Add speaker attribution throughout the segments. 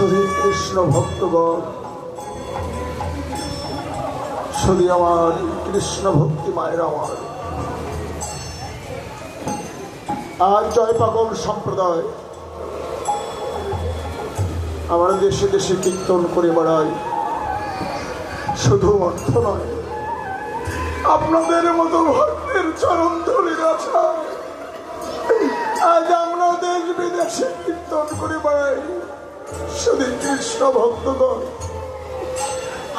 Speaker 1: শুধু কৃষ্ণ ভক্তগণ, শুধু আমার কৃষ্ণ ভক্তি মায়ের আমার। আর জয় পাগল সম্প্রদায় আমার দেশে দেশে কীর্তন করে বেড়ায়, শুধু অর্থ নয়, আপনাদের মতো ভক্তের চরণ ধরে রাখা। আজ আমরা দেশ বিদেশে কীর্তন করে বেড়াই, শুধু কৃষ্ণ ভক্তগণ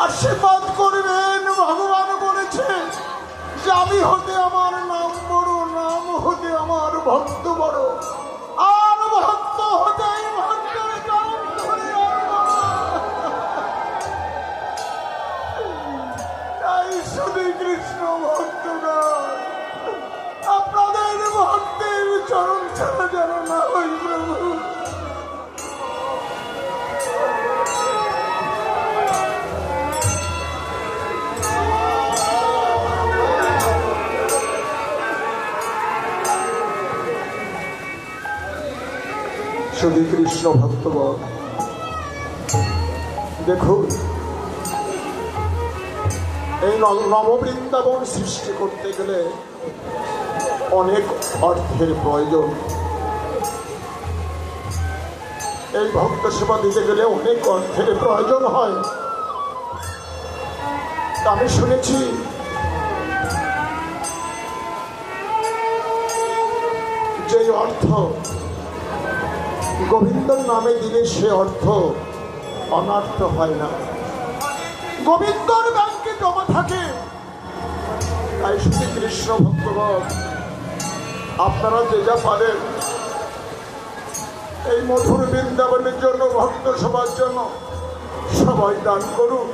Speaker 1: আশীর্বাদ করবেন। ভগবান বলেছেন যে আমি হতে আমার নাম বড়, নাম হতে আমার ভক্ত বড়, আর ভক্ত হতে ভক্তের চরণ ধরে তাই শুধু কৃষ্ণ ভক্তগণ আপনাদের ভক্তের চরণ ছাড়া যেন না হয় প্রভু। শুধু কৃষ্ণ ভক্তগণ দেখুন, এই নববৃন্দাবন সৃষ্টি করতে গেলে অনেক অর্থের প্রয়োজন। এই ভক্ত সেবা দিতে গেলে অনেক অর্থের প্রয়োজন হয়। আমি শুনেছি যে অর্থ গোবিন্দর নামে দিলে সে অর্থ অনর্থ হয় না, গোবিন্দর ব্যাংকে জমা থাকে। তাই শুধু কৃষ্ণ ভক্তগণ আপনারা যে যা পারেন এই মধুর বৃন্দাবনের জন্য, ভক্ত সবার জন্য সবাই দান করুন।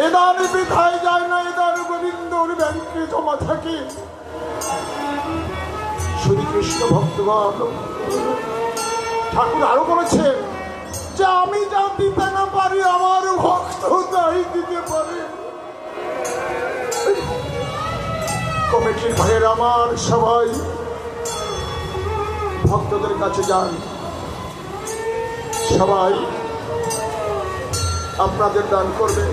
Speaker 1: এ দান বৃথায় যায় না, এ দান গোবিন্দর ব্যাংকে জমা থাকে। শুধু কৃষ্ণ ভক্তগণ ঠাকুর আরো বলেছেন যে আমি যা দিতে না পারি আমার ভক্ত তাই দিতে পারে। কমিটির ভাইয়ের আমার সবাই ভক্তদের কাছে যান, সবাই আপনাদের দান করবে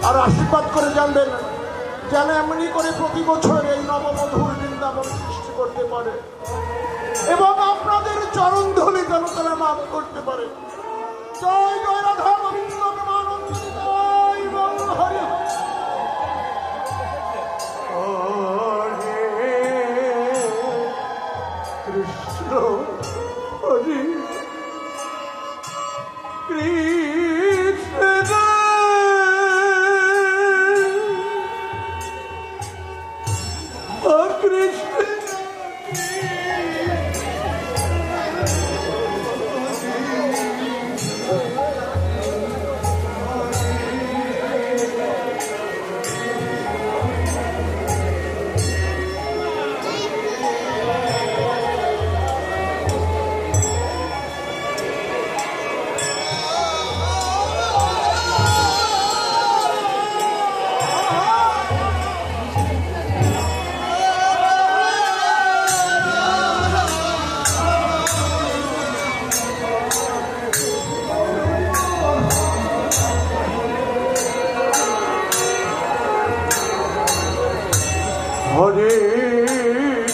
Speaker 1: আর আশীর্বাদ করে জানবেন যেন এমনি করে প্রতি বছর এই নবমধুর বৃন্দাবন সৃষ্টি করতে পারে এবং আপনাদের চরণ ধরে যেন তারা লাভ করতে পারে। জয় জয় রাধা গোবিন্দ প্রেমানন্দ, জয় বল হরি হরে কৃষ্ণ হরি কৃষ্ণ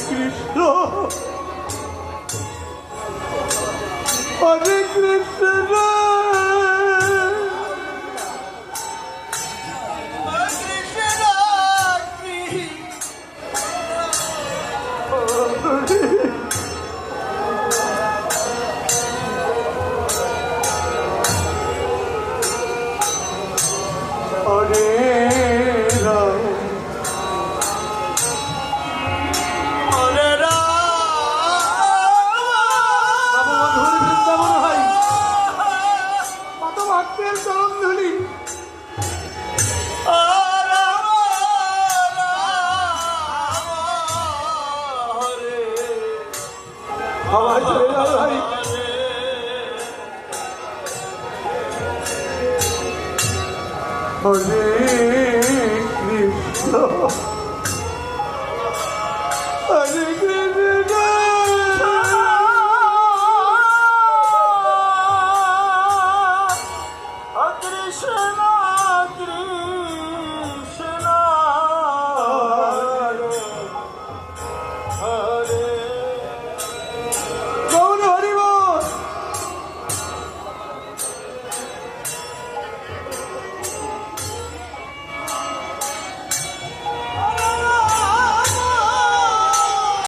Speaker 1: কৃষ্ণ হরে কৃষ্ণ হরে কৃষ্ণ হরে রাম হরে কৃষ্ণ হরে কৃষ্ণ